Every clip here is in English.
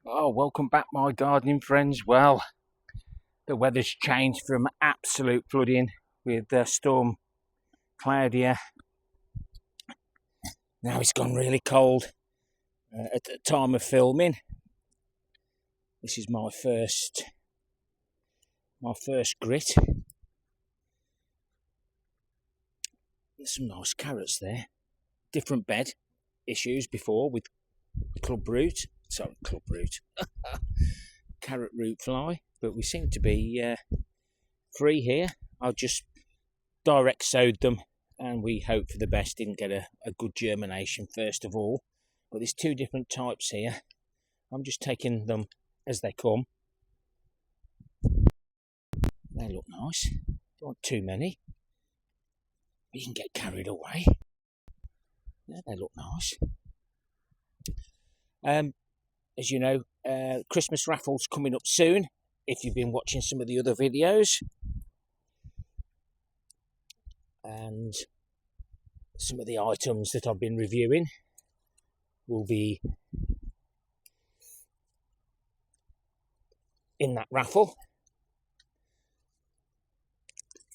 Oh, welcome back, my gardening friends. Well, the weather's changed from absolute flooding with Storm Claudia. Now it's gone really cold at the time of filming. This is my first grit. There's some nice carrots there. Different bed issues before with club root. Sorry, club root. Carrot root fly. But we seem to be free here. I've just direct sowed them and we hope for the best. Didn't get a good germination first of all. But there's two different types here. I'm just taking them as they come. They look nice. Don't want too many. You can get carried away. Yeah, they look nice. As you know, Christmas raffle's coming up soon. If you've been watching some of the other videos, and some of the items that I've been reviewing will be in that raffle.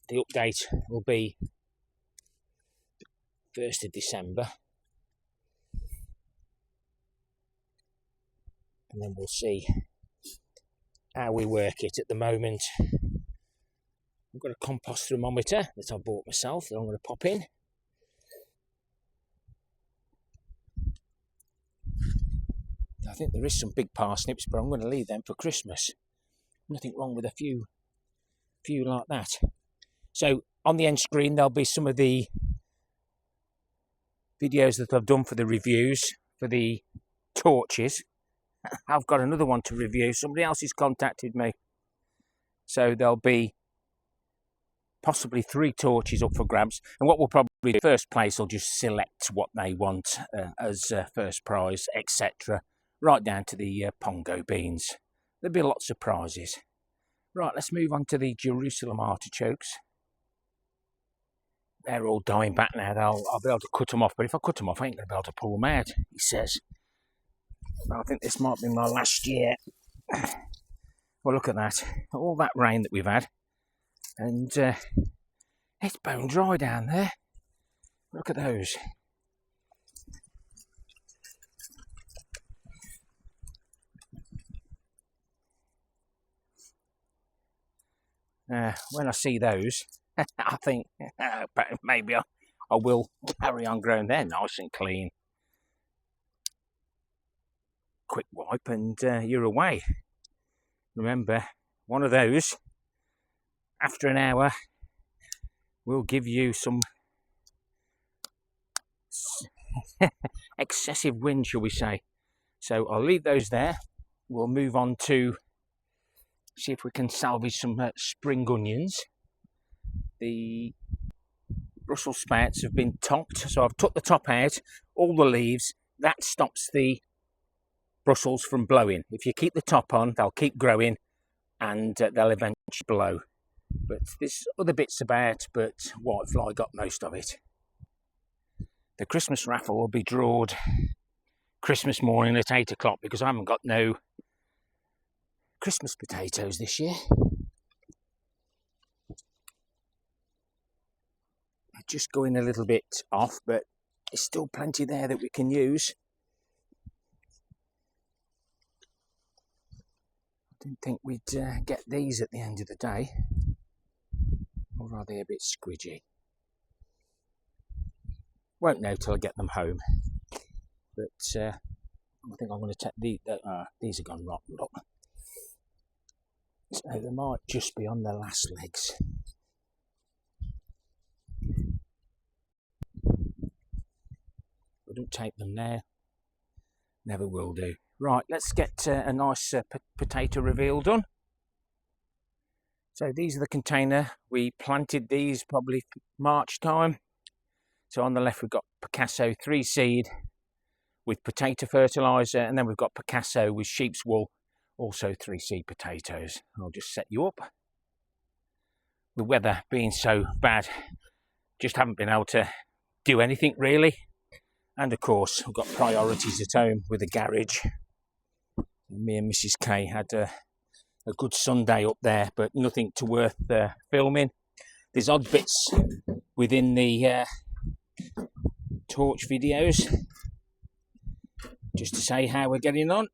The update will be 1st of December. And then we'll see how we work it. At the moment, I've got a compost thermometer that I bought myself that I'm going to pop in. I think there is some big parsnips, but I'm going to leave them for Christmas. Nothing wrong with a few like that. So on the end screen there'll be some of the videos that I've done for the reviews for the torches. I've got another one to review. Somebody else has contacted me. So there'll be possibly 3 torches up for grabs. And what we'll probably do, first place will just select what they want as first prize, etc. Right down to the pongo beans. There'll be lots of prizes. Right, let's move on to the Jerusalem artichokes. They're all dying back now. I'll be able to cut them off. But if I cut them off, I ain't going to be able to pull them out, he says. I think this might be my last year. Well, look at that. All that rain that we've had. And it's bone dry down there. Look at those. When I see those, I think maybe I will carry on growing. They're nice and clean. Quick wipe and you're away. Remember, one of those after an hour will give you some excessive wind, shall we say. So I'll leave those there. We'll move on to see if we can salvage some spring onions. The Brussels sprouts have been topped, so I've took the top out, all the leaves. That stops the Brussels from blowing. If you keep the top on, they'll keep growing and they'll eventually blow. But there's other bits about, but whitefly got most of it. The Christmas raffle will be drawed Christmas morning at 8 o'clock because I haven't got no Christmas potatoes this year. They're just going a little bit off, but there's still plenty there that we can use. I didn't think we'd get these at the end of the day. Or are they a bit squidgy? Won't know till I get them home. But I think I'm going to take these have gone rotten. Look. So they might just be on their last legs. I don't take them now. Never will do. Right, let's get a nice potato reveal done. So these are the container. We planted these probably March time. So on the left we've got Picasso 3 seed with potato fertiliser, and then we've got Picasso with sheep's wool, also 3 seed potatoes. I'll just set you up. The weather being so bad, just haven't been able to do anything really. And of course, I've got priorities at home with the garage. Me and Mrs. K had a good Sunday up there, but nothing to worth filming. There's odd bits within the torch videos just to say how we're getting on,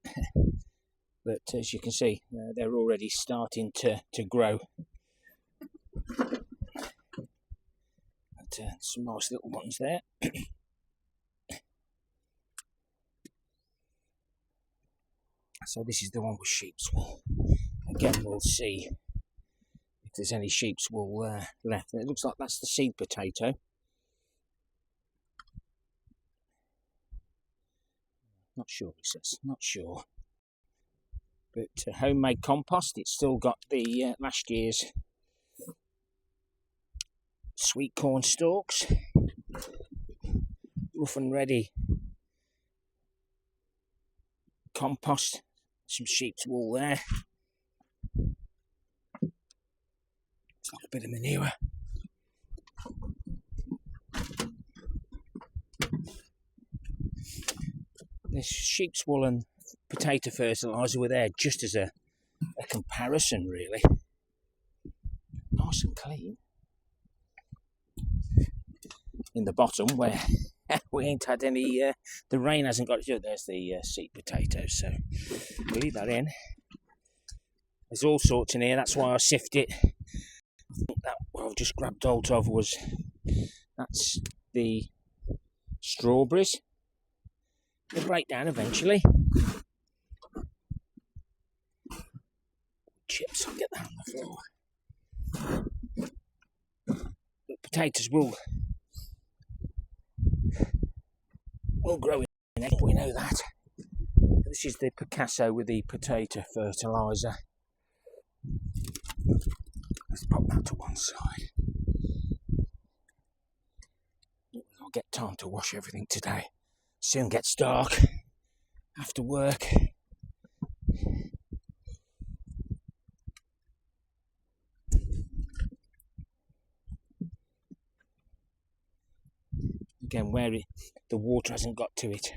but as you can see, they're already starting to grow. But, some nice little ones there. So this is the one with sheep's wool. Again, we'll see if there's any sheep's wool left. It looks like that's the seed potato. Not sure, it says. Not sure. But homemade compost. It's still got the last year's sweet corn stalks. Rough and ready compost. Some sheep's wool there. It's like a bit of manure. This sheep's wool and potato fertiliser were there just as a comparison, really. Nice and clean. In the bottom where we ain't had any, the rain hasn't got to do it. There's the seed potatoes, so we'll leave that in. There's all sorts in here, that's why I sift it. I think that what I've just grabbed hold of that's the strawberries. They'll break down eventually. Chips, I'll get that on the floor. The potatoes will grow in egg, we know that. This is the Picasso with the potato fertiliser. Let's pop that to one side. I'll get time to wash everything today. Soon gets dark after work. Again, where the water hasn't got to it,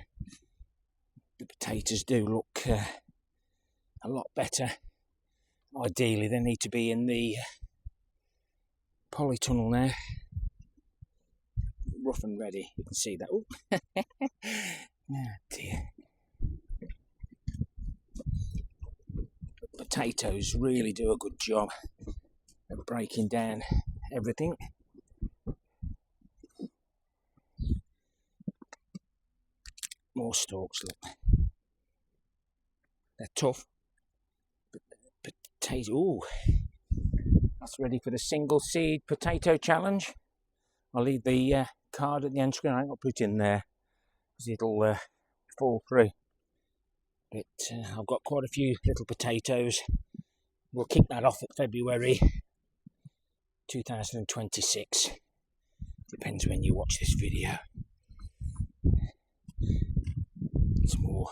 the potatoes do look a lot better. Ideally, they need to be in the polytunnel now. Rough and ready, you can see that. Oh, oh dear. The potatoes really do a good job at breaking down everything. More stalks, look. They're tough. But potato, ooh, that's ready for the single seed potato challenge. I'll leave the card at the end screen. I ain't got to put it in there because it'll fall through. But I've got quite a few little potatoes. We'll kick that off at February 2026. Depends when you watch this video. Some more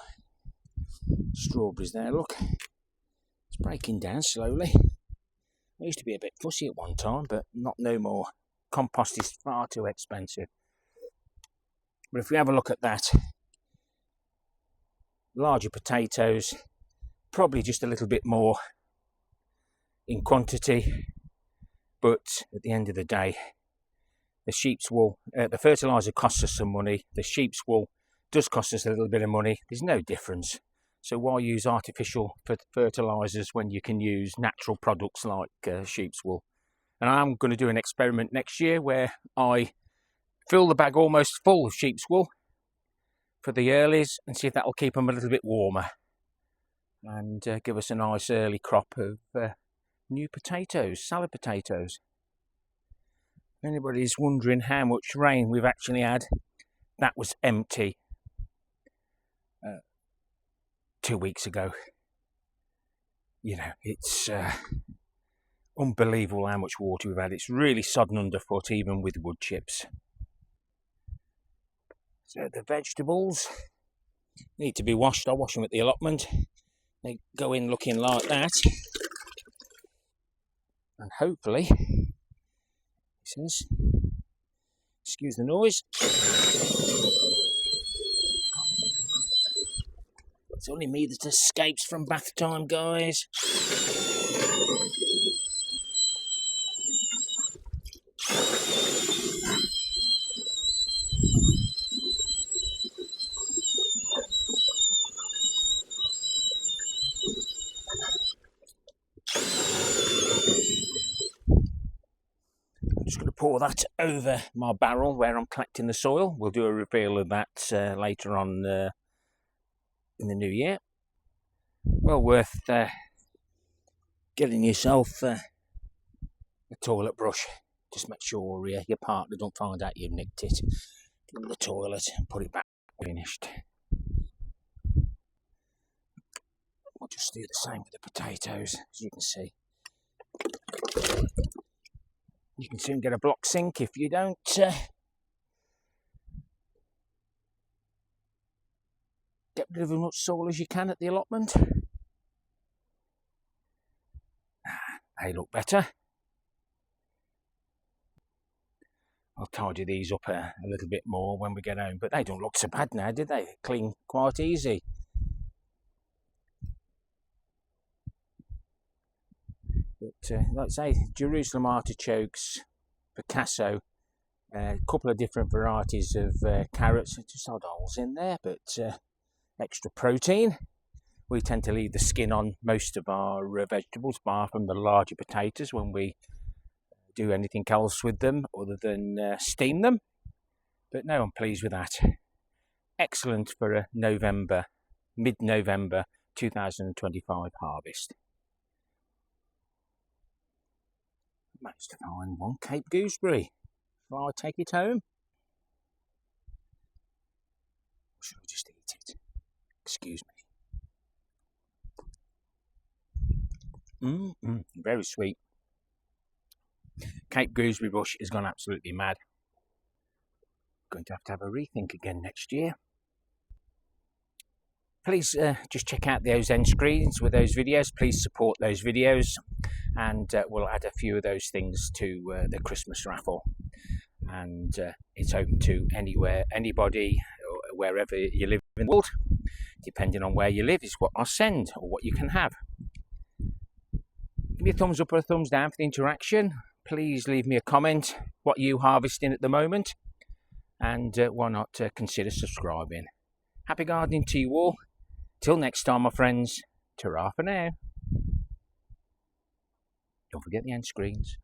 strawberries there, look. It's breaking down slowly. I used to be a bit fussy at one time, but not no more. Compost is far too expensive. But if we have a look at that, larger potatoes, probably just a little bit more in quantity, but at the end of the day, the sheep's wool, the fertiliser costs us some money, the sheep's wool does cost us a little bit of money. There's no difference. So why use artificial fertilisers when you can use natural products like sheep's wool? And I'm going to do an experiment next year where I fill the bag almost full of sheep's wool for the earlies and see if that will keep them a little bit warmer and give us a nice early crop of new potatoes, salad potatoes. If anybody's wondering how much rain we've actually had, that was empty 2 weeks ago. You know, it's unbelievable how much water we've had. It's really sodden underfoot, even with wood chips. So the vegetables need to be washed. I wash them at the allotment. They go in looking like that. And hopefully, it says, excuse the noise. It's only me that escapes from bath time, guys. I'm just going to pour that over my barrel where I'm collecting the soil. We'll do a reveal of that later on in the new year. Well worth getting yourself a toilet brush. Just make sure your partner don't find out you've nicked it in the toilet and put it back finished. We'll just do the same with the potatoes, as you can see. You can soon get a block sink if you don't get rid of as much soil as you can at the allotment. They look better. I'll tidy these up a little bit more when we get home, but they don't look so bad now, do they? Clean quite easy. But like I say, Jerusalem artichokes, Picasso, a couple of different varieties of carrots, just odd holes in there, but extra protein. We tend to leave the skin on most of our vegetables, apart from the larger potatoes when we do anything else with them other than steam them. But no, I'm pleased with that. Excellent for a mid-November 2025 harvest. Managed to find one Cape gooseberry. Shall I take it home? Or should I just eat it? Excuse me. Very sweet. Cape gooseberry bush has gone absolutely mad. Going to have a rethink again next year. Please just check out those end screens with those videos. Please support those videos, and we'll add a few of those things to the Christmas raffle. And it's open to anybody, or wherever you live in the world. Depending on where you live is what I'll send or what you can have. Give me a thumbs up or a thumbs down for the interaction. Please leave me a comment what you harvesting at the moment, and why not consider subscribing. Happy gardening to you all. Till next time, my friends. Ta-ra for now. Don't forget the end screens.